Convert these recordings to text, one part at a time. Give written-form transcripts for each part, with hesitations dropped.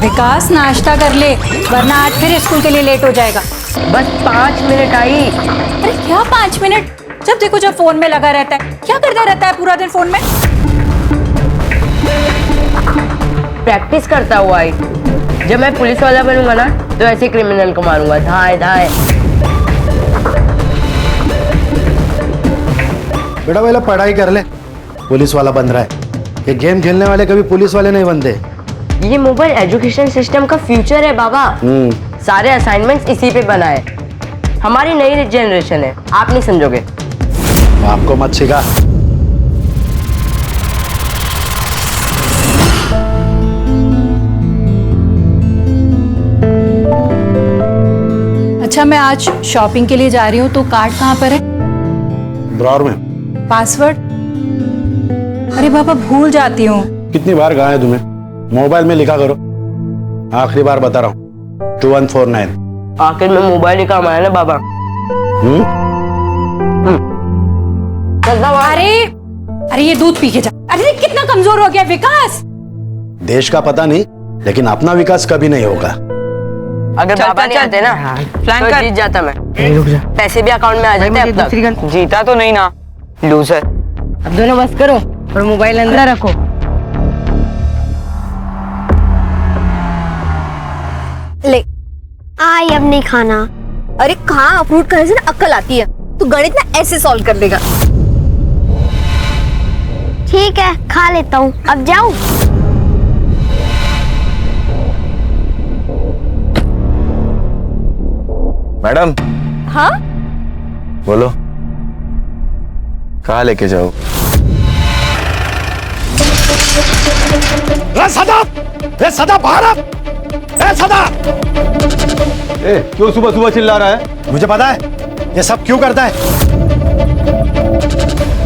विकास नाश्ता कर ले, वरना आज फिर स्कूल के लिए लेट हो जाएगा। बस 5 मिनट आई। अरे क्या 5 मिनट? जब देखो जब फोन में लगा रहता है। क्या करता रहता है पूरा दिन फोन में? प्रैक्टिस करता हुआ आई। जब मैं पुलिस वाला बनूंगा ना तो ऐसे क्रिमिनल को मारूंगा, धाए धाए। बेटा पहले पढ़ाई कर ले, पुलिस वाला बन रहा है। ये गेम खेलने वाले कभी पुलिस वाले नहीं बनते। ये मोबाइल एजुकेशन सिस्टम का फ्यूचर है बाबा। सारे असाइनमेंट्स इसी पे बना है। हमारी नई जनरेशन है, आप नहीं समझोगे। आपको मत सिखा। अच्छा, मैं आज शॉपिंग के लिए जा रही हूँ, तो कार्ड कहाँ पर है? ड्रॉअर में। पासवर्ड? अरे बाबा भूल जाती हूँ। कितनी बार कहा है तुम्हें, मोबाइल में लिखा करो। आखिरी बार बता रहा हूँ, 2149। आखिर में मोबाइल ही काम आया ना बाबा। अरे ये दूध पी के जा। अरे कितना कमजोर हो गया विकास। देश का पता नहीं, लेकिन अपना विकास कभी नहीं होगा। अगर बाबा नहीं आते ना प्लान तो कर। जीत जाता मैं। रुक जा। पैसे भी अकाउंट में आ जाते अब तक। जीता तो नहीं ना, लूजर। अब दोनों बस करो और मोबाइल अंदर रखो। ले आई, अब नहीं खाना। अरे कहाँ फ्रूट खाने से ना अक्ल आती है। तू गणित ना ऐसे सॉल्व कर देगा। ठीक है खा लेता हूँ, अब जाऊँ। मैडम। हाँ बोलो, कहाँ लेके जाओ? सदा भारत, सदा। क्यों सुबह सुबह चिल्ला रहा है? मुझे पता है ये सब क्यों करता है।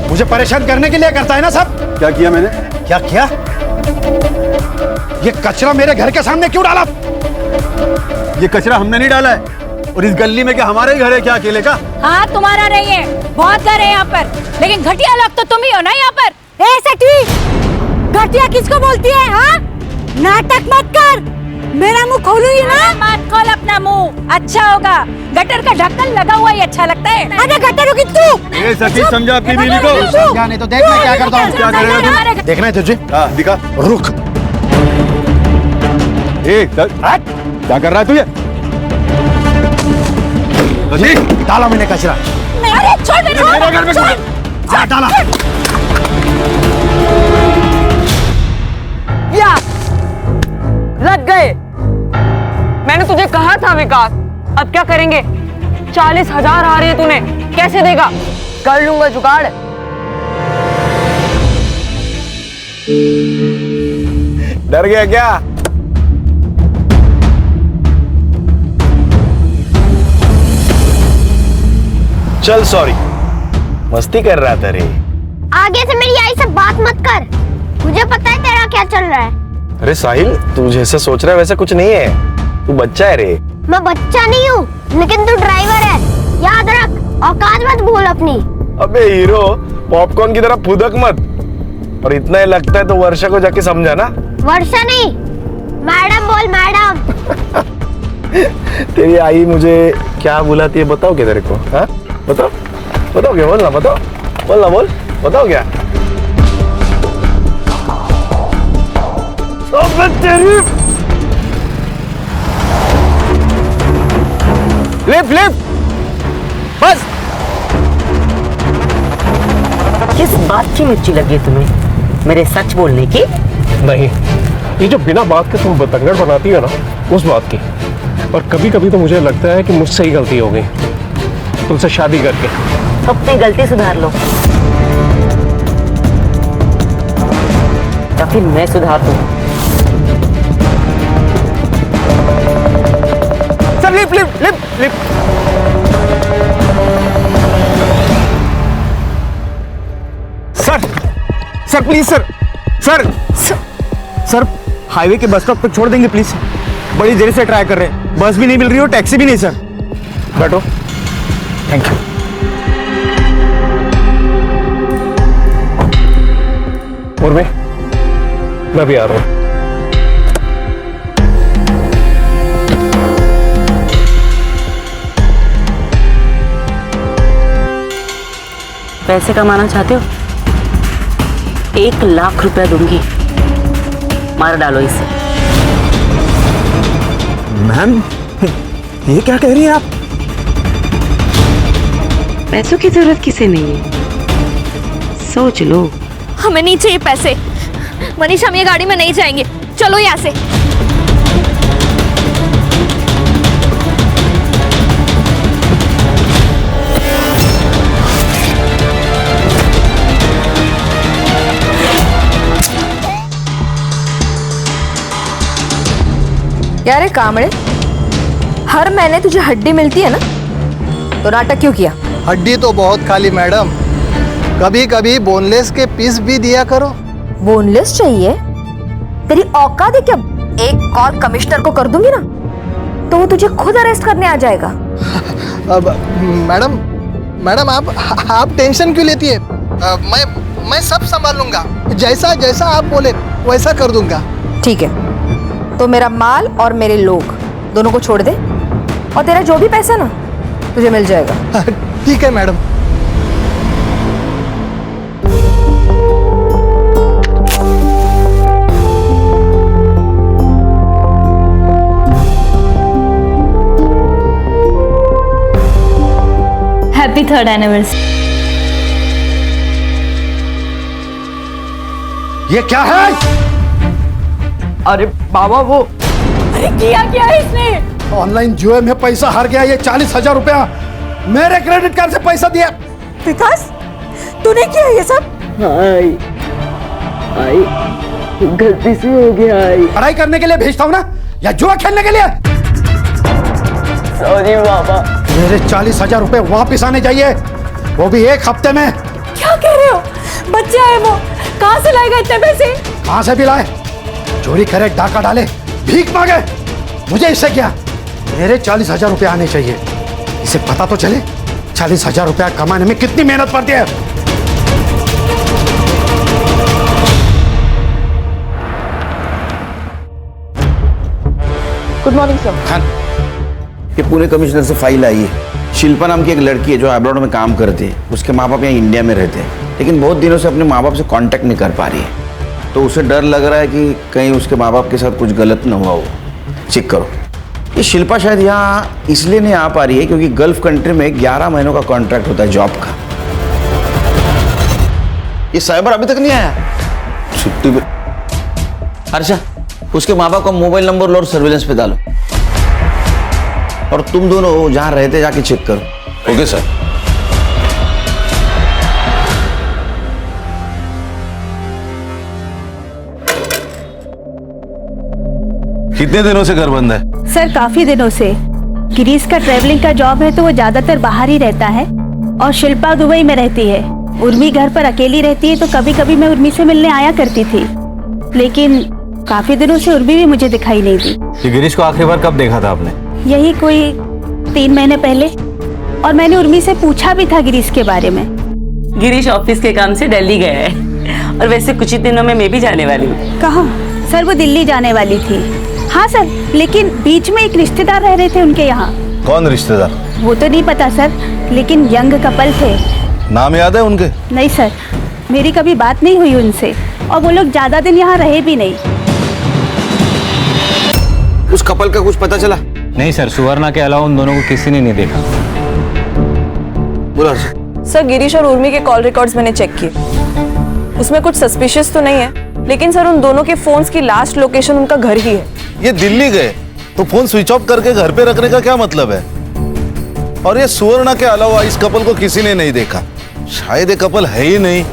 मुझे परेशान करने के लिए करता है ना सब। क्या किया मैंने? क्या किया? ये कचरा मेरे घर के सामने क्यों डाला? ये कचरा हमने नहीं डाला है। और इस गली में क्या हमारा ही घर है क्या अकेले का? हाँ तुम्हारा नहीं है, बहुत घर है यहाँ पर, लेकिन घटिया लोग तो तुम ही हो ना यहाँ पर। घटिया किसको बोलती है? हाँ नाटक मत कर, मेरा मुंह खोलूंगी ना। मत खोल अपना मुंह, अच्छा होगा। गटर का ढक्कन लगा हुआ ही अच्छा लगता है। अरे गटर रुकी तू। ये सच्ची समझा अपनी बीवी को? समझा नहीं तो देख मैं क्या करता हूँ। क्या करेगा तू? देखना है तुझे? हाँ दिखा। रुक। क्या कर रहा है तू ये? डाला मैंने कचरा। अरे छोड़ मेरे घर में क्या डाला? या लग गए। मैंने तुझे कहा था विकास। अब क्या करेंगे? 40,000 आ रहे हैं, तूने कैसे देगा? कर लूंगा जुगाड़। डर गया क्या? चल सॉरी, मस्ती कर रहा था रे। आगे से मेरी आई से बात मत कर। मुझे पता है तेरा क्या चल रहा है। अरे साहिल, तू जैसे सोच रहा है वैसा कुछ नहीं है। तू बच्चा है रे। मैं बच्चा नहीं हूँ, लेकिन तू ड्राइवर है, याद रख। औकात मत भूल अपनी। अबे हीरो, पॉपकॉर्न की तरह फुदक मत। और इतना ही लगता है तो वर्षा को जाके समझा ना। वर्षा नहीं, मैडम बोल मैडम। तेरी आई मुझे क्या बुलाती है बताओ क्या तेरे को? हाँ बताओ, बताओ क्या? बोलना, बताओ, बोलना, बोल, बताओ क्या? तेरी लिप बस। किस बात की मिर्ची लगी है तुम्हें? मेरे सच बोलने की? नहीं, ये जो बिना बात के तुम बतंगड़ बनाती हो ना, उस बात की। और कभी कभी तो मुझे लगता है कि मुझसे ही गलती हो गई तुमसे शादी करके। अपनी गलती सुधार लो या फिर मैं सुधार दूं। Sir lip lip lip lip. Sir please sir highway के बस स्टॉप पर छोड़ देंगे प्लीज। बड़ी देर से ट्राई कर रहे हैं, बस भी नहीं मिल रही हो, टैक्सी भी नहीं सर। बैठो। Thank you. उर्मी, मैं भी आ रहा हूँ। पैसे कमाना चाहते हो? 1 लाख रुपया दूंगी, मार डालो इसे। मैम, ये क्या कह रही हैं आप? पैसों की जरूरत किसे नहीं है, सोच लो। हमें नहीं चाहिए पैसे। मनीष, हम ये गाड़ी में नहीं जाएंगे, चलो यहाँ से। क्या रे कामड़े, हर महीने तुझे हड्डी मिलती है ना, तो नाटक क्यों किया? हड्डी तो बहुत खाली मैडम, कभी कभी बोनलेस के पीस भी दिया करो। बोनलेस चाहिए? तेरी औकात है क्या? एक कॉल कमिश्नर को कर दूंगी ना, तो वो तुझे खुद अरेस्ट करने आ जाएगा। अब मैडम मैडम आप टेंशन क्यों लेती है? मैं सब संभाल लूंगा, जैसा जैसा आप बोले वैसा कर दूंगा। ठीक है, तो मेरा माल और मेरे लोग दोनों को छोड़ दे, और तेरा जो भी पैसा ना तुझे मिल जाएगा। ठीक है मैडम। Happy 3rd anniversary. ये क्या है? अरे बाबा, वो किया क्या है इसने? ऑनलाइन जुए में पैसा हार गया। ये 40,000 रुपया मेरे क्रेडिट कार्ड से पैसा दिया। विकास, तूने किया ये सब? आई गलती से हो गया। पढ़ाई करने के लिए भेजता हूँ ना, या जुआ खेलने के लिए? सॉरी बाबा। मेरे 40,000 रुपए वापिस आने चाहिए, वो भी 1 हफ्ते में। क्या कह रहे हो? बच्चा है वो, कहाँ से लाएगा इतने पैसे? कहाँ से भी लाए? चोरी करे, डाका डाले, भीख मांगे, मुझे इससे क्या? मेरे 40,000 रुपए आने चाहिए। इसे पता तो चले 40,000 रुपया कमाने में कितनी मेहनत पड़ती है। Good morning sir. खान, ये पुणे कमिश्नर से फाइल आई है। शिल्पा नाम की एक लड़की है जो अब्रॉड में काम करती है। उसके माँ बाप यहाँ इंडिया में रहते हैं, लेकिन बहुत दिनों से अपने माँ बाप से कांटेक्ट नहीं कर पा रही है। तो उसे डर लग रहा है कि कहीं उसके माँ बाप के साथ कुछ गलत न हुआ हो। चेक करो। ये शिल्पा शायद यहाँ इसलिए नहीं आ पा रही है क्योंकि गल्फ कंट्री में 11 महीनों का कॉन्ट्रैक्ट होता है जॉब का। ये साइबर अभी तक नहीं आया छुट्टी पे। हर्षा, उसके माँ बाप का मोबाइल नंबर लो और सर्विलेंस पे डालो, और तुम दोनों जहां रहते जाके चेक करो। Okay sir. कितने दिनों से घर बंद है? सर काफी दिनों से। गिरीश का ट्रैवलिंग का जॉब है तो वो ज्यादातर बाहर ही रहता है, और शिल्पा दुबई में रहती है। उर्मी घर पर अकेली रहती है, तो कभी कभी मैं उर्मी से मिलने आया करती थी, लेकिन काफी दिनों से उर्मी भी मुझे दिखाई नहीं दी। ये गिरीश को आखिरी बार कब देखा था आपने? यही कोई 3 महीने पहले, और मैंने उर्मी से पूछा भी था गिरीश के बारे में। गिरीश ऑफिस के काम से दिल्ली गया है, और वैसे कुछ ही दिनों में मैं भी जाने वाली हूँ। कहाँ? सर वो दिल्ली जाने वाली थी। हाँ सर, लेकिन बीच में एक रिश्तेदार रह रहे थे उनके यहाँ। कौन रिश्तेदार? वो तो नहीं पता सर, लेकिन यंग कपल थे। नाम याद है उनके? नहीं सर, मेरी कभी बात नहीं हुई उनसे, और वो लोग ज्यादा दिन यहाँ रहे भी नहीं। उस कपल का कुछ पता चला? नहीं सर, सुवर्णा के अलावा उन दोनों को किसी ने नहीं देखा। बोला सर, गिरीश और उर्मी के कॉल रिकॉर्ड्स मैंने चेक किए, उसमें कुछ सस्पिशियस तो नहीं है, लेकिन सर उन दोनों के फोन्स की लास्ट लोकेशन उनका घर ही है। ये दिल्ली गए तो फोन स्विच ऑफ करके घर पे रखने का क्या मतलब है? और ये सुवर्णा के अलावा इस कपल को किसी ने नहीं देखा। शायद ये कपल है ही नहीं,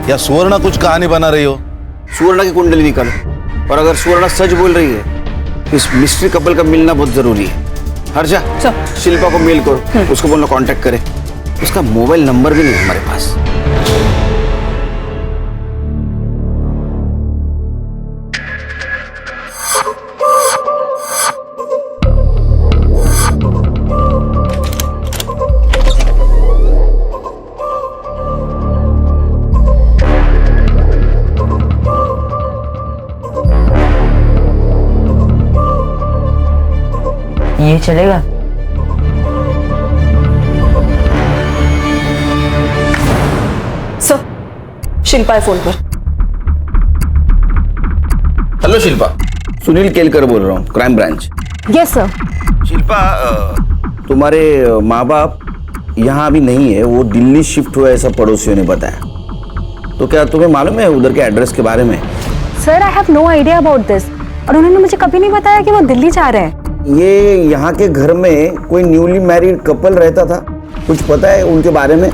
या सुवर्णा कुछ कहानी बना रही हो। सुवर्णा की कुंडली निकालो, और अगर सुवर्णा सच बोल रही है तो इस मिस्ट्री कपल का मिलना बहुत जरूरी है। हर्षा, शिल्पा को मेल करो, उसको बोलना कांटेक्ट करे। उसका मोबाइल नंबर भी नहीं है हमारे पास। ये चलेगा? सर, शिल्पा है फोन पर। हेलो शिल्पा, सुनील केलकर बोल रहा हूँ, crime branch. Yes sir. Shilpa, तुम्हारे माँ बाप यहाँ अभी नहीं है, वो दिल्ली शिफ्ट हुआ ऐसा पड़ोसियों ने बताया। तो क्या तुम्हें मालूम है उधर के एड्रेस के बारे में? Sir I have no idea about this, और उन्होंने मुझे कभी नहीं बताया कि वो दिल्ली जा रहे हैं। ये यहाँ के घर में कोई न्यूली मैरिड कपल रहता था, कुछ पता है उनके बारे में?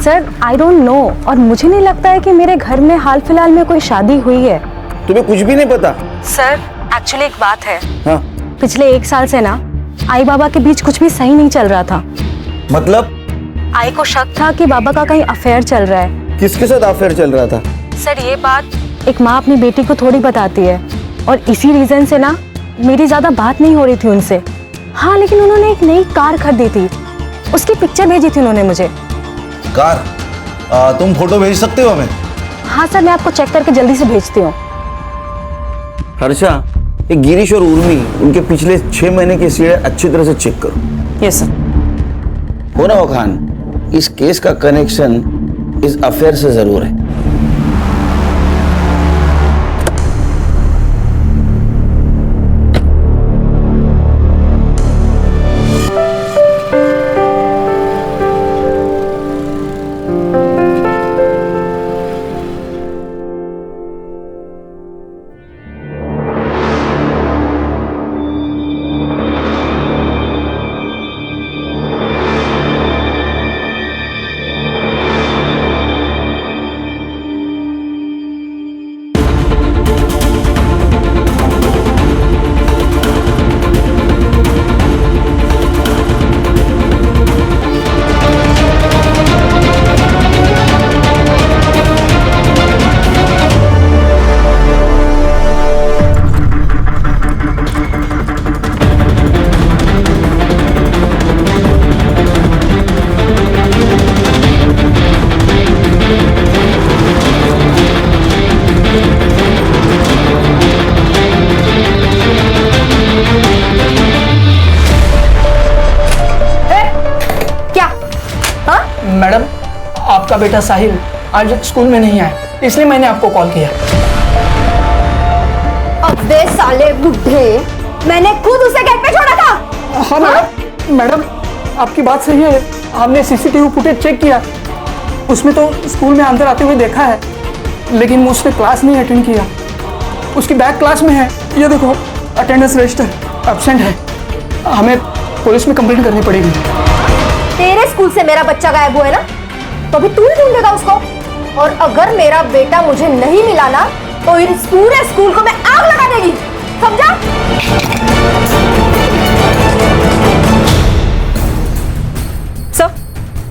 सर आई डोंट नो, और मुझे नहीं लगता है कि मेरे घर में हाल फिलहाल में कोई शादी हुई है। तुम्हें कुछ भी नहीं पता? सर एक्चुअली एक बात है। हाँ? पिछले 1 साल से ना आई बाबा के बीच कुछ भी सही नहीं चल रहा था। मतलब? आई को शक था कि बाबा का कहीं अफेयर चल रहा है। किसके साथ अफेयर चल रहा था? सर ये बात एक माँ अपनी बेटी को थोड़ी बताती है, और इसी रीजन से ना मेरी ज्यादा बात नहीं हो रही थी उनसे। हाँ लेकिन उन्होंने एक नई कार खरीदी थी, उसकी पिक्चर भेजी थी उन्होंने मुझे। कार? तुम फोटो भेज सकते हो हमें? हाँ सर, मैं आपको चेक करके जल्दी से भेजती हूँ। हर्षा, ये गिरीश और उर्मी, उनके पिछले 6 महीने की सीढ़ी अच्छी तरह से चेक करो। Yes sir. हो ना वो खान, इस केस का कनेक्शन इस अफेयर से जरूर है। मैडम, आपका बेटा साहिल आज स्कूल में नहीं आया, इसलिए मैंने आपको कॉल किया। अबे साले बुड्ढे, मैंने खुद उसे गेट पे छोड़ा था। हाँ मैडम, आपकी बात सही है। हमने सीसीटीवी फुटेज चेक किया, उसमें तो स्कूल में अंदर आते हुए देखा है, लेकिन उसने क्लास नहीं अटेंड किया। उसकी बैक क्लास में है, ये देखो अटेंडेंस रजिस्टर एब्सेंट है। हमें पुलिस में कंप्लेंट करनी पड़ेगी। तेरे स्कूल से मेरा बच्चा गायब हुआ है ना, तो अभी तू ही ढूंढेगा उसको। और अगर मेरा बेटा मुझे नहीं मिला ना, तो इस पूरे स्कूल को मैं आग लगा देगी, समझा? सर,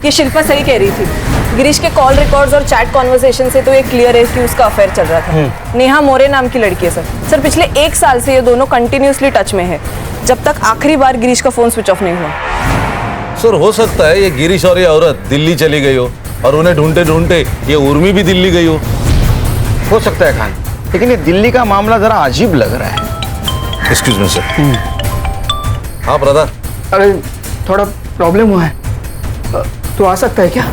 ये शिल्पा सही कह रही थी। गिरीश के कॉल रिकॉर्ड्स और चैट कॉन्वर्सेशन से तो ये क्लियर है कि उसका अफेयर चल रहा था। नेहा मोरे नाम की लड़की है सर। सर पिछले 1 साल से ये दोनों कंटिन्यूसली टच में है, जब तक आखिरी बार गिरीश का फोन स्विच ऑफ नहीं हुआ। सर हो सकता है ये गिरीश और ये औरत दिल्ली चली गई हो, और उन्हें ढूंढते ढूंढते ये उर्मी भी दिल्ली गई हो सकता है खान, लेकिन ये दिल्ली का मामला जरा अजीब लग रहा है। Excuse me sir. हाँ ब्रदर। अरे थोड़ा प्रॉब्लम हुआ है, तो आ सकता है क्या?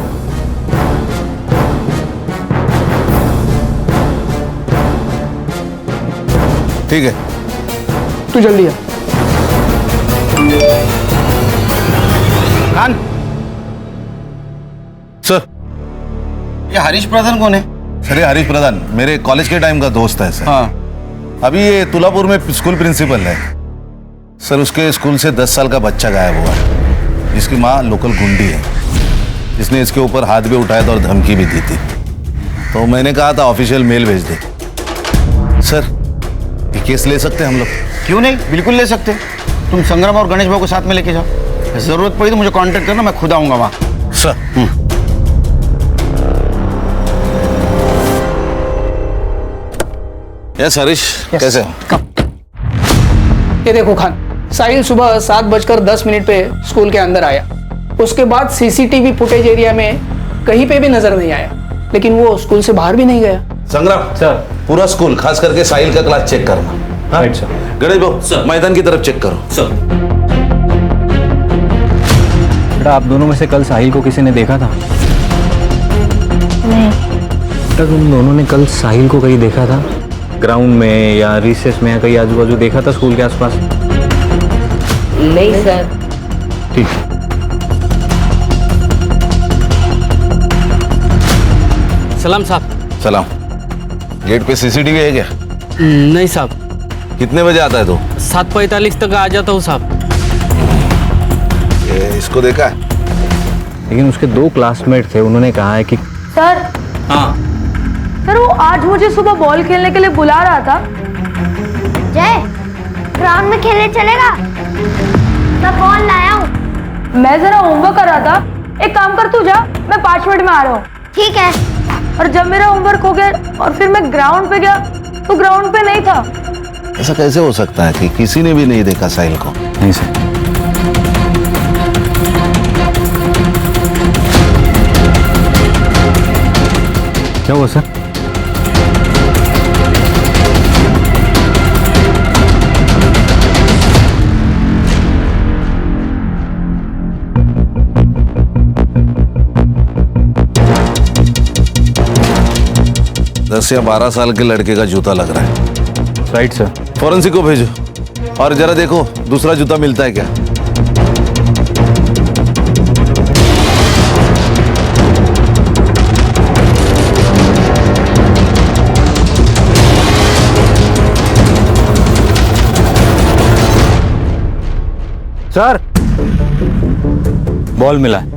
ठीक है, तू जल्दी आ। खान सर। ये हरीश प्रधान कौन है? सर ये हरीश प्रधान मेरे कॉलेज के टाइम का दोस्त है सर। हाँ। अभी ये तुलापुर में स्कूल प्रिंसिपल है सर। उसके स्कूल से 10 साल का बच्चा गायब हुआ है, जिसकी माँ लोकल गुंडी है, जिसने इसके ऊपर हाथ भी उठाया था और धमकी भी दी थी। तो मैंने कहा था ऑफिशियल मेल भेज दे। सर ये केस ले सकते हैं हम लोग? क्यों नहीं, बिल्कुल ले सकते। तुम संग्राम और गणेश भाई को साथ में लेके जाओ, जरूरत पड़ी तो मुझे कांटेक्ट करना, मैं खुद आऊंगा वहां। सर। यस हरीश, कैसे हो? ये देखो खान, साहिल सुबह 7:10 पे स्कूल के अंदर आया। उसके बाद सीसीटीवी फुटेज एरिया में कहीं पे भी नजर नहीं आया, लेकिन वो स्कूल से बाहर भी नहीं गया। संग्राम सर, पूरा स्कूल खास करके साहिल का क्लास चेक करना। Right sir. गणेश भाऊ मैदान की तरफ चेक करो। सर। बेटा आप दोनों में से कल साहिल को किसी ने देखा था? नहीं। बेटा तुम दोनों ने कल साहिल को कहीं देखा था? ग्राउंड में या रिसेस में या कहीं आजू बाजू देखा था स्कूल के आसपास? नहीं सर। ठीक है। सलाम साहब। सलाम। गेट पे सीसीटीवी है क्या? नहीं साहब। कितने बजे आता है तू? 7:45 तक आ जाता हूँ साहब। इसको देखा है? लेकिन उसके 2 क्लासमेट थे, उन्होंने कहा है कि सर हाँ सर वो आज मुझे सुबह बॉल खेलने के लिए बुला रहा था। जय ग्राउंड में खेलने चलेगा? मैं बॉल लाया हूँ। मैं जरा होमवर्क कर रहा था। एक काम कर तू जा, मैं 5 मिनट में आ रहा हूँ। ठीक है। और जब मेरा होमवर्क हो गया और फिर मैं ग्राउंड पे गया तो ग्राउंड पे नहीं था। ऐसा कैसे हो सकता है कि किसी ने भी नहीं देखा साहिल को? नहीं सर। क्या हुआ सर? दस या 12 साल के लड़के का जूता लग रहा है। Right sir. फॉरेंसिक को भेजो और जरा देखो दूसरा जूता मिलता है क्या। सर बॉल मिला है।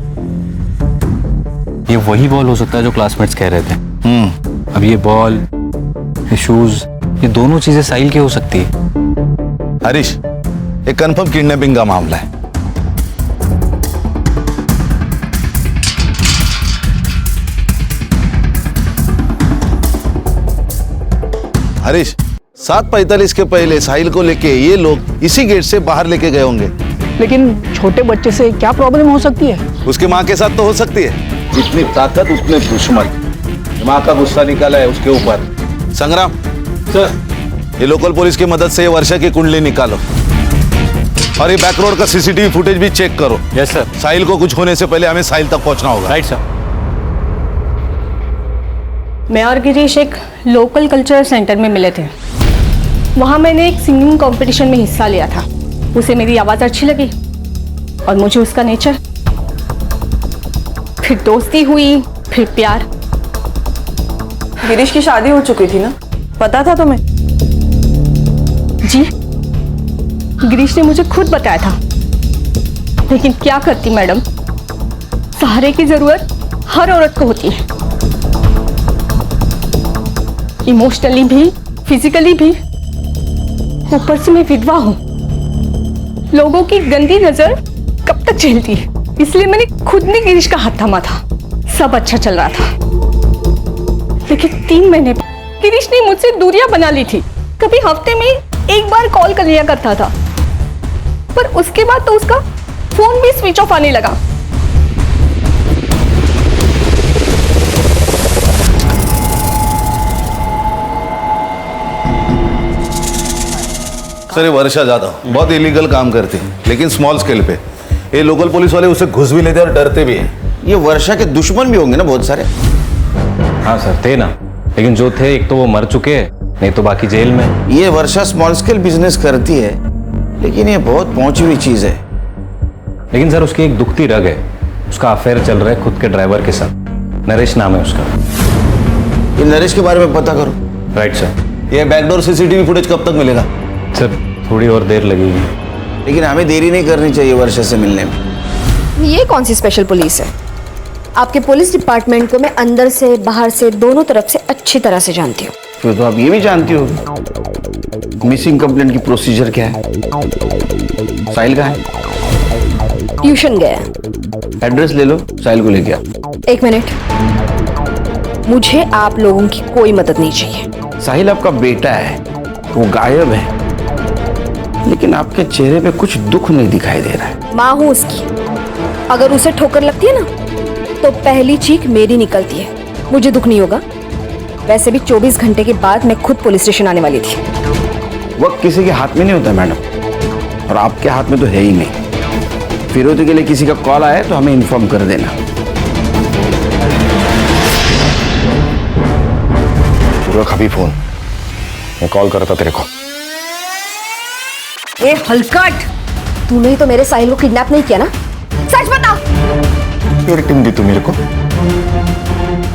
ये वही बॉल हो सकता है जो क्लासमेट्स कह रहे थे। अब ये बॉल, ये शूज, ये दोनों चीजें साहिल की हो सकती है। हरीश, एक कंफर्म किडनैपिंग का मामला है। हरीश, 7:45 के पहले साहिल को लेके ये लोग इसी गेट से बाहर लेके गए होंगे। लेकिन छोटे बच्चे से क्या प्रॉब्लम हो सकती है? उसके माँ के साथ तो हो सकती है। जितनी ताकत उतने दुश्मन। माँ का गुस्सा निकाला है उसके ऊपर। संग्राम सर, ये लोकल पुलिस की मदद से ये वर्षा की कुंडली निकालो और ये बैक रोड का सीसीटीवी फुटेज भी चेक करो। Yes sir. साहिल को कुछ होने से पहले हमें साहिल तक पहुंचना होगा। Right sir. मैं और गिरीश एक लोकल कल्चरल सेंटर में मिले थे। वहाँ मैंने एक सिंगिंग कंपटीशन में हिस्सा लिया था। उसे मेरी आवाज़ अच्छी लगी और मुझे उसका नेचर। फिर दोस्ती हुई, फिर प्यार। गिरीश की शादी हो चुकी थी ना, पता था तुम्हें? जी, गिरीश ने मुझे खुद बताया था। लेकिन क्या करती मैडम, सहारे की जरूरत हर औरत को होती है। इमोशनली भी, फिजिकली भी। ऊपर से मैं विधवा हूं। लोगों की गंदी नजर कब तक झेलती है, इसलिए मैंने खुद ने गिरीश का हाथ थामा था। सब अच्छा चल रहा था, लेकिन 3 महीने गिरीश ने मुझसे दूरियां बना ली थी। कभी हफ्ते में एक बार कॉल कर लिया करता था, पर उसके बाद तो उसका फोन भी स्विच ऑफ आने लगा। सर, ये वर्षा ज्यादा बहुत इलीगल काम करती है, लेकिन स्मॉल स्केल पे। ये लोकल पुलिस वाले उसे घुस भी लेते हैं और डरते भी हैं। ये वर्षा के दुश्मन भी होंगे ना बहुत सारे। हाँ सर, थे ना, लेकिन जो थे एक तो वो मर चुके हैं, नहीं तो बाकी जेल में। ये वर्षा स्मॉल स्केल बिजनेस करती है, लेकिन ये बहुत पहुंची हुई चीज है। लेकिन सर उसकी एक दुखती रग है। उसका अफेयर चल रहा है खुद के ड्राइवर के साथ। नरेश नाम है उसका। ये नरेश के बारे में पता करो। Right sir. ये बैकडोर सीसीटीवी फुटेज कब तक मिलेगा? सर थोड़ी और देर लगेगी, लेकिन हमें देरी नहीं करनी चाहिए वर्षा से मिलने में। ये कौन सी स्पेशल पुलिस है? आपके पुलिस डिपार्टमेंट को मैं अंदर से बाहर से दोनों तरफ से अच्छी तरह से जानती हूँ। फिर तो आप ये भी जानती हो मिसिंग कंप्लेंट की प्रोसीजर क्या है। साहिल कहाँ है? ट्यूशन गया। एड्रेस ले लो, साहिल को लेके आओ। 1 मिनट, मुझे आप लोगों की कोई मदद नहीं चाहिए। साहिल आपका बेटा है, वो गायब है, लेकिन आपके चेहरे पे कुछ दुख नहीं दिखाई दे रहा है। माँ हूँ उसकी। अगर उसे ठोकर लगती है ना, तो पहली चीख मेरी निकलती है। मुझे दुख नहीं होगा। वैसे भी 24 घंटे के बाद मैं खुद पुलिस स्टेशन आने वाली थी। वक्त किसी के हाथ में नहीं होता मैडम, और आपके हाथ में तो है ही नहीं। फिरौती के लिए किसी का कॉल आए तो हमें इन्फॉर्म कर देना। रख अभी फोन, मैं कॉल करता तेरे को। ए हलकट, तूने ही तो मेरे साहिल को किडनैप नहीं किया ना? सच बता। फिर टीम दी तू मेरे को।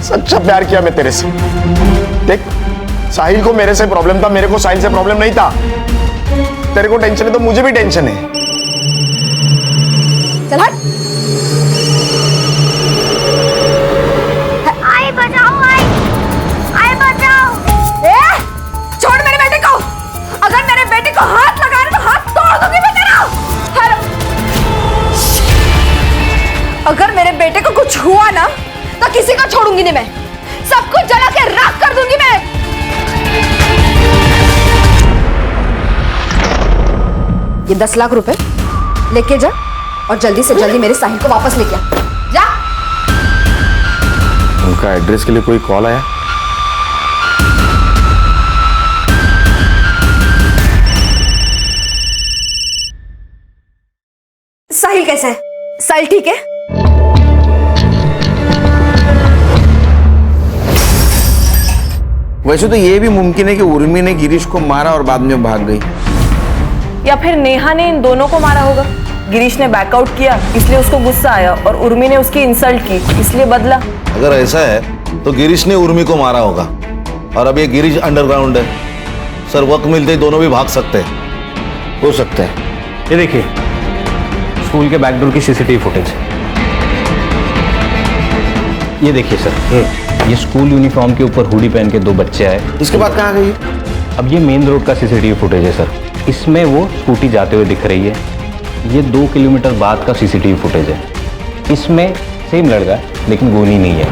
सच्चा प्यार किया मैं तेरे से। देख, साहिल को मेरे से प्रॉब्लम था, मेरे को साहिल से प्रॉब्लम नहीं था। तेरे को टेंशन है तो मुझे भी टेंशन है। चल हट। आई बचाओ, आई बचाओ। ए, छोड़ मेरे बेटे को। अगर मेरे बेटे को हाथ लगा तो हाथ तोड़ दूंगी मैं तेरा। हेलो, अगर मेरे बेटे को कुछ हुआ ना तो किसी को छोड़ूंगी नहीं मैं। सब कुछ जला के राख कर दूंगी मैं। ये 10 लाख रुपए लेके जा और जल्दी से जल्दी मेरे साहिल को वापस लेके आ। जा। उनका एड्रेस के लिए कोई कॉल आया? साहिल कैसा है? साहिल ठीक है? वैसे तो ये भी मुमकिन है कि उर्मी ने गिरीश को मारा और बाद में भाग गई, या फिर नेहा ने इन दोनों को मारा होगा। गिरीश ने बैकआउट किया इसलिए उसको गुस्सा आया और उर्मी ने उसकी इंसल्ट की इसलिए बदला। अगर ऐसा है तो गिरीश ने उर्मी को मारा होगा और अब ये गिरीश अंडरग्राउंड है सर। वक्त मिलते ही दोनों भी भाग सकते हैं। हो सकता है। ये देखिए, स्कूल के बैकडोर की सीसीटीवी फुटेज। ये देखिए सर, ये स्कूल यूनिफॉर्म के ऊपर हुडी पहन के 2 बच्चे आए। इसके बाद कहाँ गई? अब ये मेन रोड का सीसीटीवी फुटेज है सर। इसमें वो स्कूटी जाते हुए दिख रही है। ये 2 किलोमीटर बाद का सीसीटीवी फुटेज है। इसमें सेम लड़का है लेकिन गोनी नहीं है,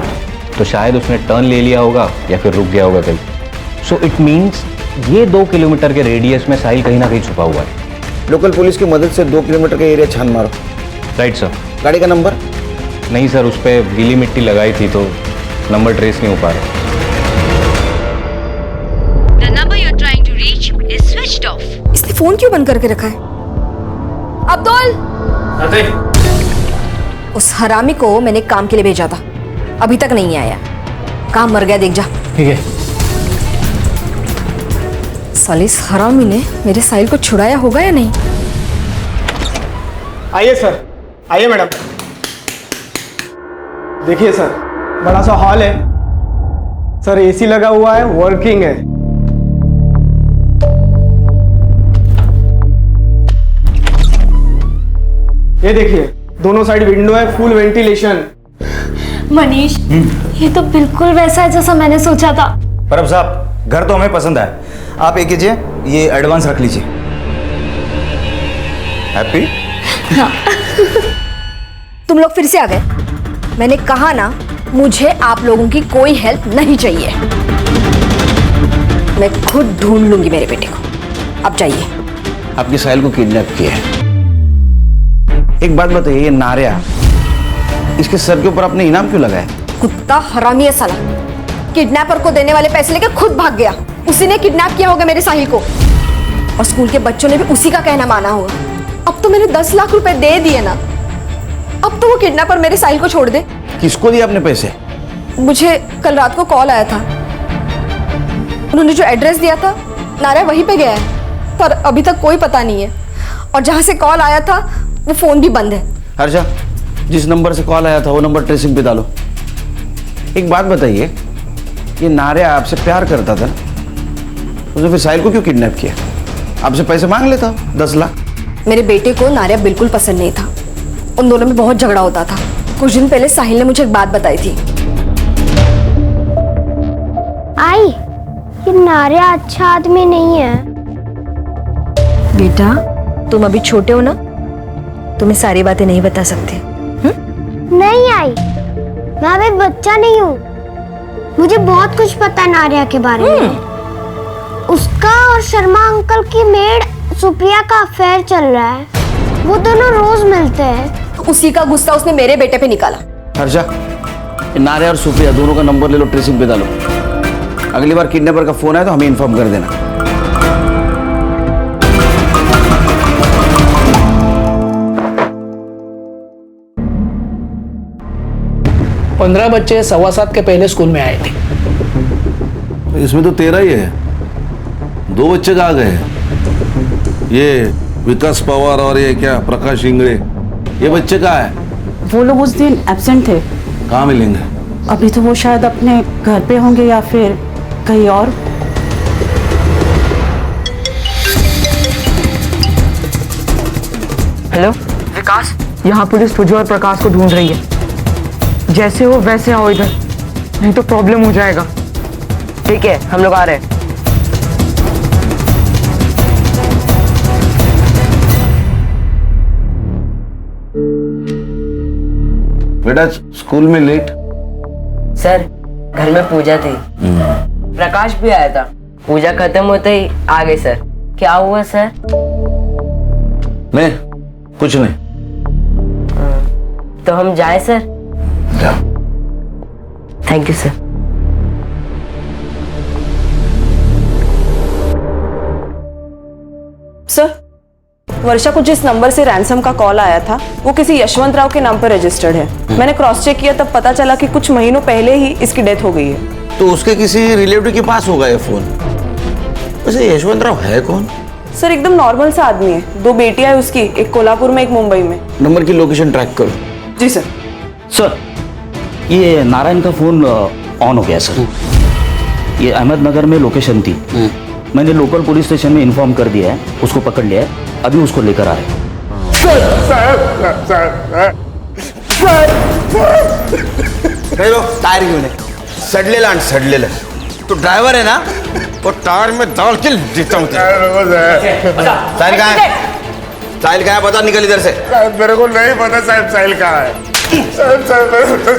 तो शायद उसने टर्न ले लिया होगा या फिर रुक गया होगा कहीं। सो इट मीन्स ये 2 किलोमीटर के रेडियस में साहिल कहीं ना कहीं छुपा हुआ है। लोकल पुलिस की मदद से 2 किलोमीटर का एरिया छान मारो। Right sir. गाड़ी का नंबर? नहीं सर, उस पर गीली मिट्टी लगाई थी तो नंबर ट्रेस नहीं हो पा रहा। The number you're trying to reach is switched off. इसने फोन क्यों बंद करके रखा है? अब्दुल, उस हरामी को मैंने काम के लिए भेजा था, अभी तक नहीं आया। काम मर गया, देख जा। ठीक है। साले इस हरामी ने मेरे साहिल को छुड़ाया होगा या नहीं? आइए सर, आइए मैडम। देखिए सर, बड़ा सा हॉल है सर, एसी लगा हुआ है, वर्किंग है। ये देखिए, दोनों साइड विंडो है, फुल वेंटिलेशन। मनीष, ये तो बिल्कुल वैसा है जैसा मैंने सोचा था। परब साहब, घर तो हमें पसंद है। आप एक कीजिए, ये एडवांस रख लीजिए। हैप्पी? हाँ। तुम लोग फिर से आ गए। मैंने कहा ना, मुझे आप लोगों की कोई हेल्प नहीं चाहिए। मैं खुद ढूंढ लूंगी मेरे बेटे को। अब जाइए। आपके साहिल को किडनैप किया है। एक बात बताइए, ये नारिया, इसके सर के ऊपर आपने इनाम क्यों लगाया? कुत्ता हरामी है साला। किडनैपर को देने वाले पैसे लेकर खुद भाग गया। उसी ने किडनैप किया होगा मेरे साहिल को, और स्कूल के बच्चों ने भी उसी का कहना माना होगा। अब तो मैंने 10 लाख रुपए दे दिए ना, अब तो वो किडनैपर मेरे साहिल को छोड़ दे। किसको दिए आपने पैसे? मुझे कल रात को कॉल आया था। उन्होंने जो एड्रेस दिया था, नारिया वहीं पे गया है, पर अभी तक कोई पता नहीं है। और जहां से कॉल आया था वो फोन भी बंद है। हर्षा, जिस नंबर से कॉल आया था वो नंबर ट्रेसिंग पे डालो। एक बात बताइए, ये नारिया आपसे प्यार करता था, उसने फिर साहिल को क्यों किडनैप किया? आपसे पैसे मांग लेता 10 लाख। मेरे बेटे को नारिया बिल्कुल पसंद नहीं था। उन दोनों में बहुत झगड़ा होता था। कुछ दिन पहले साहिल ने मुझे एक बात बताई थी। आई, ये नारिया अच्छा आदमी नहीं है। बेटा, तुम अभी छोटे हो ना, तुम्हें सारी बातें नहीं बता सकते। नहीं आई, मैं अभी बच्चा नहीं हूँ। मुझे बहुत कुछ पता है नारिया के बारे में। उसका और शर्मा अंकल की मेड सुप्रिया का अफेयर चल रहा है। वो दोनों रोज मिलते हैं। उसी का गुस्सा उसने मेरे बेटे पे निकाला। हर्षा, नारिया और सुप्रिया दोनों का नंबर ले लो, ट्रेसिंग पे डालो। अगली बार किडनैपर का फोन आए तो हमें इन्फॉर्म कर देना। 15 बच्चे 7:15 के पहले स्कूल में आए थे। इसमें तो 13 ही है, 2 बच्चे कहाँ गए? ये विकास पवार और ये क्या प्रकाश इंगड़े, ये बच्चे कहाँ है? वो लोग उस दिन एब्सेंट थे। कहाँ मिलेंगे? अभी तो वो शायद अपने घर पे होंगे या फिर कहीं और। हेलो विकास, यहाँ पुलिस तुझे और प्रकाश को ढूंढ रही है। जैसे हो वैसे आओ इधर, नहीं तो प्रॉब्लम हो जाएगा। ठीक है, हम लोग आ रहे हैं। बेटा स्कूल में लेट? सर घर में पूजा थी, प्रकाश भी आया था। पूजा खत्म होते ही आ गए सर। क्या हुआ सर? नहीं कुछ नहीं। तो हम जाएं सर? जाओ। Thank you sir. सर, वर्षा को जिस नंबर से रैंसम का कॉल आया था वो किसी यशवंत राव के नाम पर रजिस्टर्ड है। मैंने क्रॉस चेक किया, तब पता चला कि कुछ महीनों पहले ही इसकी डेथ हो गई है। तो उसके किसी रिलेटिव के पास होगा ये फोन। वैसे यशवंत राव है कौन? सर एकदम नॉर्मल सा आदमी है। 2 बेटियां है उसकी, एक कोल्हापुर में एक मुंबई में। नंबर की लोकेशन ट्रैक करो। जी सर। सर ये नारायण का फोन ऑन हो गया सर। ये अहमदनगर में लोकेशन थी, मैंने लोकल पुलिस स्टेशन में इन्फॉर्म कर दिया है, उसको पकड़ लिया है, अभी उसको लेकर आ रहे हैं। टायर क्यों नहीं? सडलेला तो ड्राइवर है ना, वो टायर में डाल के देता हूँ। साहिल कहाँ है? साहिल कहाँ है? बता, निकल इधर से। मेरे को नहीं पता साहब साहिल कहाँ है। साहब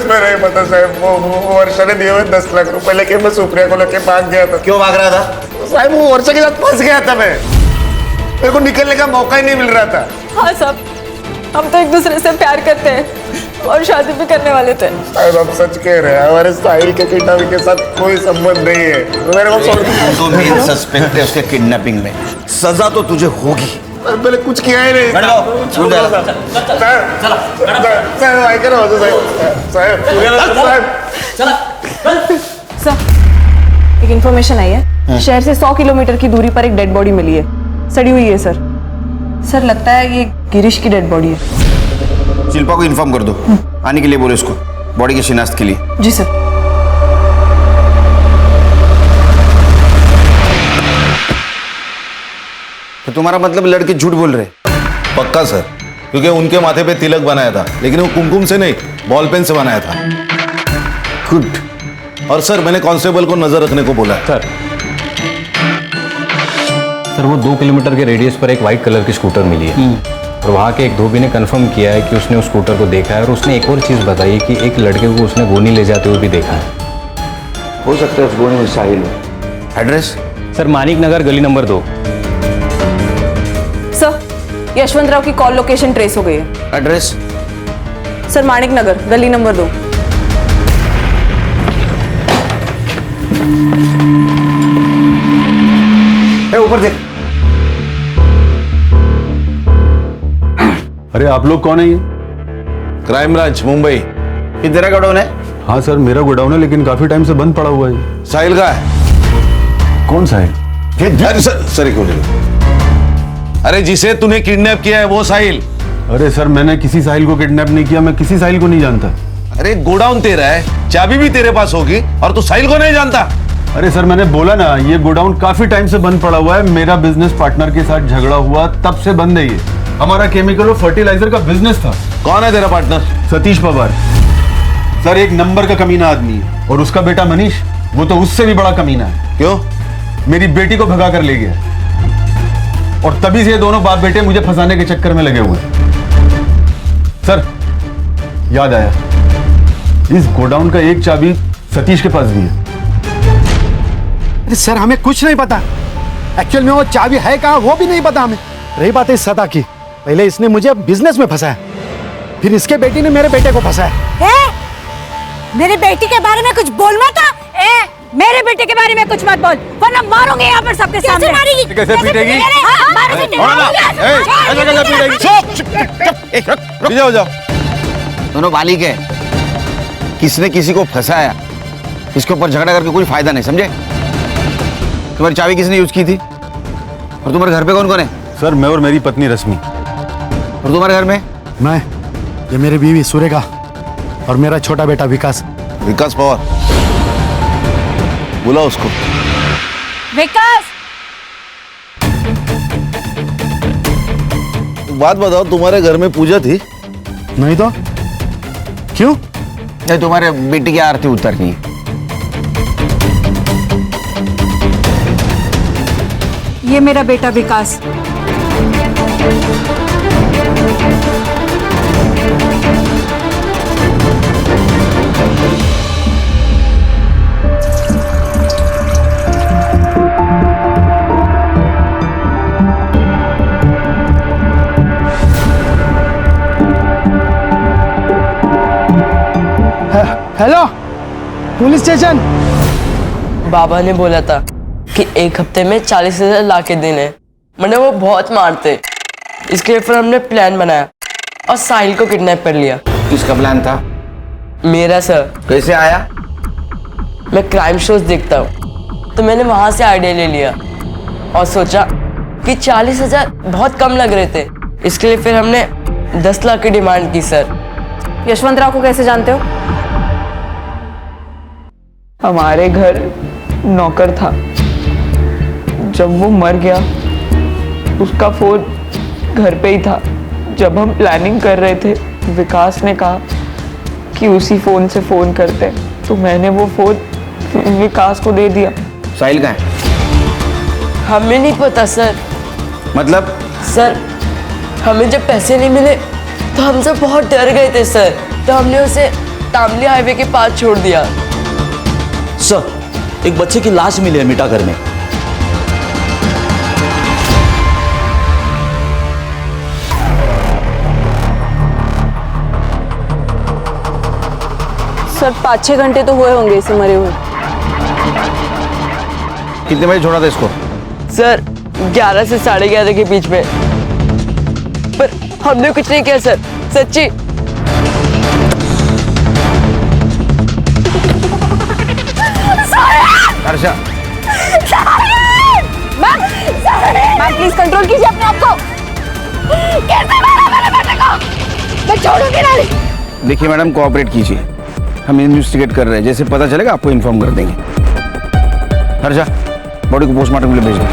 मेरे नहीं पता साहब। वो वर्षा ने दिए हुए 10 लाख रुपए लेके मैं सुप्रिया को लेके भाग गया था। क्यों भाग रहा था? साहब वो वर्षा के साथ फंस गया था मैं, मेरे को निकलने का मौका ही नहीं मिल रहा था। हाँ साहब, हम तो एक दूसरे से प्यार करते हैं और शादी भी करने वाले थे। साहब आप सच कह रहे हैं, हमारे साहिल के किडनैपिंग के साथ कोई संबंध नहीं है। मेरे को तो मेन सस्पेक्ट है उसके किडनैपिंग में, सजा तो तुझे होगी। मैंने कुछ किया ही नहीं। सर एक इन्फॉर्मेशन आई है, शहर से 100 किलोमीटर की दूरी पर एक डेड बॉडी मिली है, सड़ी हुई है सर। सर लगता है ये गिरीश की डेड बॉडी है। शिल्पा को इन्फॉर्म कर दो, आने के लिए बोलो इसको, बॉडी की शिनाख्त के लिए। जी सर। तो तुम्हारा मतलब लड़के झूठ बोल रहे? पक्का सर, क्योंकि उनके माथे पे तिलक बनाया था, लेकिन वो कुमकुम से नहीं बॉल पेन से बनाया था। गुड। और सर मैंने कांस्टेबल को नजर रखने को बोला है। सर वो 2 किलोमीटर के रेडियस पर एक वाइट कलर की स्कूटर मिली है और वहाँ के एक धोबी ने कंफर्म किया है कि उसने उस स्कूटर को देखा है और उसने एक और चीज़ बताई कि एक लड़के को उसने गोनी ले जाते हुए भी देखा है। हो सकता है उस गोनी में साहिल हो। एड्रेस? सर मानिक नगर गली नंबर 2। सर यशवंत राव की कॉल लोकेशन ट्रेस हो गई है। एड्रेस? सर मानिक नगर गली नंबर 2। ऊपर देख। अरे आप लोग कौन है ये? Crime branch Mumbai. ये तेरा गोडाउन है? हाँ सर मेरा गोडाउन है, लेकिन काफी टाइम से बंद पड़ा हुआ है। साहिल का है? कौन साहिल? अरे सर एक मिनट। अरे जिसे तूने किडनैप किया है वो साहिल। अरे सर मैंने किसी साहिल को किडनैप नहीं किया, मैं किसी साहिल को नहीं जानता। अरे गोडाउन तेरा है, चाबी भी तेरे पास होगी और तू साहिल को नहीं जानता? अरे सर मैंने बोला ना, ये गोडाउन काफी टाइम से बंद पड़ा हुआ है, मेरा बिजनेस पार्टनर के साथ झगड़ा हुआ तब से बंद है ये। हमारा केमिकल और फर्टिलाइजर का बिजनेस था। कौन है तेरा पार्टनर? सतीश पवार। सर एक नंबर का कमीना आदमी है, और उसका बेटा मनीष वो तो उससे भी बड़ा कमीना है। क्यों? मेरी बेटी को भगा कर ले गया और तभी से ये दोनों बाप बेटे मुझे फंसाने के चक्कर में लगे हुए। सर याद आया, इस गोडाउन का एक चाबी सतीश के पास भी है। अरे सर हमें कुछ नहीं पता, एक्चुअल में वो चाबी है कहाँ वो भी नहीं पता हमें। रही बात है इस सदा की, पहले इसने मुझे बिजनेस में फंसाया, फिर इसके बेटी ने मेरे बेटे को फंसाया। मेरे बेटी के बारे में कुछ बोल मत। मेरे बेटे के बारे में कुछ मत बोल, वरना मारूंगे यहाँ पर सबके सामने। मारेगी? कैसे पीटेगी? दोनों बालिग है, किसने किसी को फंसाया, इसके ऊपर झगड़ा करके कोई फायदा नहीं, समझे? तुम्हारी चाबी किसने यूज की थी? और तुम्हारे घर पे कौन कौन है? सर मैं और मेरी पत्नी रश्मि। और तुम्हारे घर में? मैं, ये मेरी बीवी सुरेखा और मेरा छोटा बेटा विकास। विकास पवार, बुला उसको। विकास, बात बताओ, तुम्हारे घर में पूजा थी? नहीं तो क्यों? नहीं, तुम्हारे बेटी की आरती उतरनी है। ये मेरा बेटा विकास। Hello, police station. बाबा ने बोला था कि एक हफ्ते में 40,000 ला के देने, मैंने वो बहुत मारते, इसके लिए फिर हमने प्लान बनाया और साहिल को किडनैप कर लिया। किसका प्लान था? मेरा सर। कैसे आया? मैं क्राइम शोज देखता हूँ तो मैंने वहां से आइडिया ले लिया और सोचा कि 40,000 बहुत कम लग रहे थे, इसके लिए फिर हमने 10 लाख की डिमांड की सर। यशवंत राव को कैसे जानते हो? हमारे घर नौकर था, जब वो मर गया उसका फोन घर पे ही था। जब हम प्लानिंग कर रहे थे विकास ने कहा कि उसी फोन से फोन करते, तो मैंने वो फोन विकास को दे दिया। साहिल कहाँ है? हमें नहीं पता सर। मतलब? सर हमें जब पैसे नहीं मिले तो हम सब बहुत डर गए थे सर, तो हमने उसे तामली हाईवे के पास छोड़ दिया। सर, एक बच्चे की लाश मिली है मिटागर में। सर 5-6 घंटे तो हुए होंगे इसे मरे हुए। कितने बजे छोड़ा था इसको? सर 11 से 11:30 के बीच में, पर हमने कुछ नहीं किया सर, सच्ची। हर्षा, मैम प्लीज कंट्रोल कीजिए अपने आप को। कैसे मारा मेरे बेटे को? मैं छोड़ूंगी नहीं। देखिए मैडम, कोऑपरेट कीजिए, हम इन्वेस्टिगेट कर रहे हैं, जैसे पता चलेगा आपको इन्फॉर्म कर देंगे। हर्षा, बॉडी को पोस्टमार्टम के लिए भेज दो।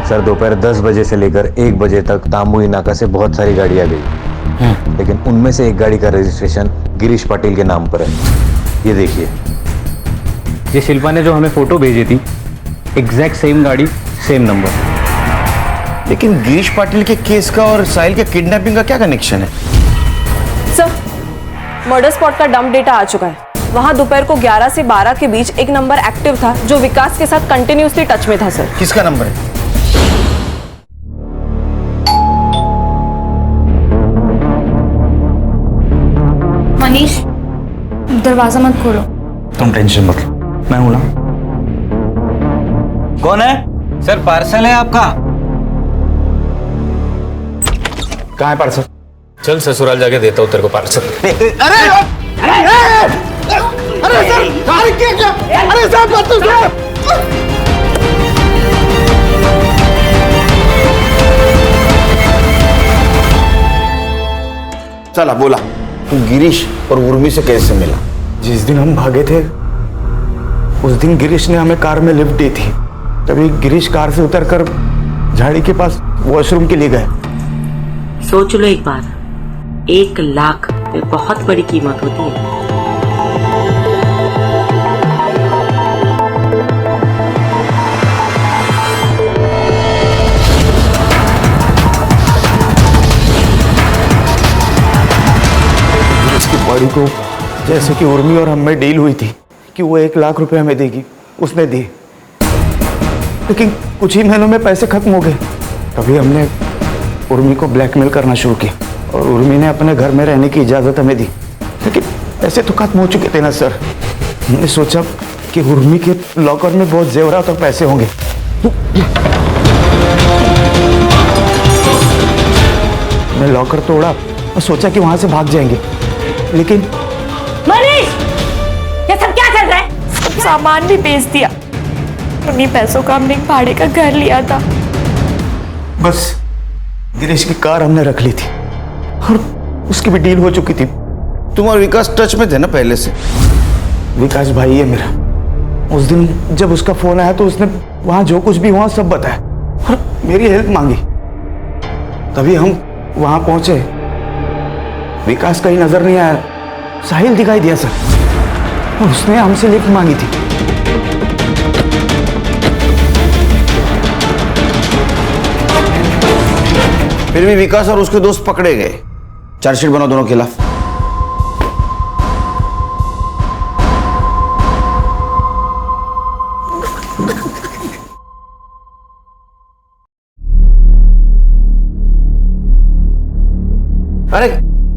सर दोपहर 10 बजे से लेकर 1 बजे तक तामुई नाका से बहुत सारी गाड़ियां गई, लेकिन उनमें से एक गाड़ी का रजिस्ट्रेशन गिरीश पाटिल के नाम पर है। ये देखिए, ये शिल्पा ने जो हमें फोटो भेजी थी, एग्जैक्ट सेम गाड़ी, सेम नंबर। लेकिन गिरीश पाटिल के केस का और साहिल के किडनैपिंग का क्या कनेक्शन है? सर मर्डर स्पॉट का डंप डेटा आ चुका है। वहां दोपहर को 11 से 12 के बीच एक नंबर एक्टिव था जो विकास के साथ कंटिन्यूसली टच में था सर। किसका नंबर है? मनीष, दरवाजा मत खोलो। तुम टेंशन मत लो, मैं हूं ना। कौन है? सर पार्सल है आपका। कहाँ है पार्सल? चल ससुराल जाके देता हूँ तेरे को पार्सल। अरे सर, अरे साहब मत तो चला बोला, तू गिरीश और उर्मी से कैसे मिला? जिस दिन हम भागे थे उस दिन गिरीश ने हमें कार में लिफ्ट दी थी। तभी गिरीश कार से उतरकर झाड़ी के पास वॉशरूम के लिए गए। सोच लो एक बार, 1 लाख में बहुत बड़ी कीमत होती है। उसकी बॉडी को जैसे कि उर्मी और हम में डील हुई थी कि वो 1 लाख रुपए हमें देगी, उसने दिए। लेकिन कुछ ही महीनों में पैसे खत्म हो गए। तभी हमने उर्मी को ब्लैकमेल करना शुरू किया और उर्मी ने अपने घर में रहने की इजाज़त हमें दी। लेकिन पैसे तो खत्म हो चुके थे ना सर। हमने सोचा कि उर्मी के लॉकर में बहुत जेवरात और पैसे होंगे। मैं लॉकर तोड़ा और सोचा कि वहां से भाग जाएंगे, लेकिन मनीष, ये सब क्या चल रहा है? सब सामान भी बेच दिया। उन्हीं पैसों का हमने एक भाड़े का घर लिया था। बस गिरीश की कार हमने रख ली थी और उसकी भी डील हो चुकी थी। तुम और विकास टच में थे ना पहले से? विकास भाई है मेरा। उस दिन जब उसका फोन आया तो उसने वहां जो कुछ भी हुआ सब बताया और मेरी हेल्प मांगी। तभी हम वहां पहुंचे। विकास कहीं नजर नहीं आया, साहिल दिखाई दिया सर, और उसने हमसे लिफ्ट मांगी थी। फिर भी विकास और उसके दोस्त पकड़े गए। चार्जशीट बनाओ दोनों के खिलाफ। अरे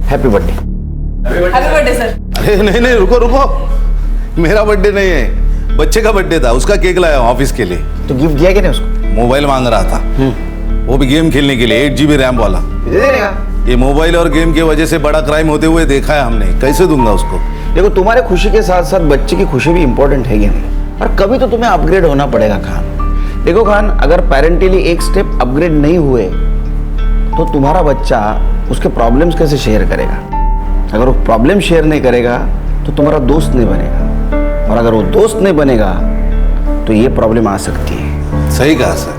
happy birthday. Happy birthday sir. अरे नहीं नहीं, रुको रुको, मेरा बर्थडे नहीं है, बच्चे का बर्थडे था, उसका केक लाया हूं ऑफिस के लिए। तो गिफ्ट दिया कि नहीं उसको? मोबाइल मांग रहा था, वो भी गेम खेलने के लिए, 8 GB रैम वाला। दे देगा। ये मोबाइल और गेम की वजह से बड़ा क्राइम होते हुए देखा है हमने, कैसे दूंगा उसको? देखो, तुम्हारे खुशी के साथ साथ बच्चे की खुशी भी इंपॉर्टेंट है या नहीं, और कभी तो तुम्हें अपग्रेड होना पड़ेगा खान। देखो खान, अगर पेरेंटली एक स्टेप अपग्रेड नहीं हुए तो तुम्हारा बच्चा उसके प्रॉब्लम्स कैसे शेयर करेगा? अगर वो प्रॉब्लम शेयर नहीं करेगा तो तुम्हारा दोस्त नहीं बनेगा, और अगर वो दोस्त नहीं बनेगा तो ये प्रॉब्लम आ सकती है। सही कहा सर।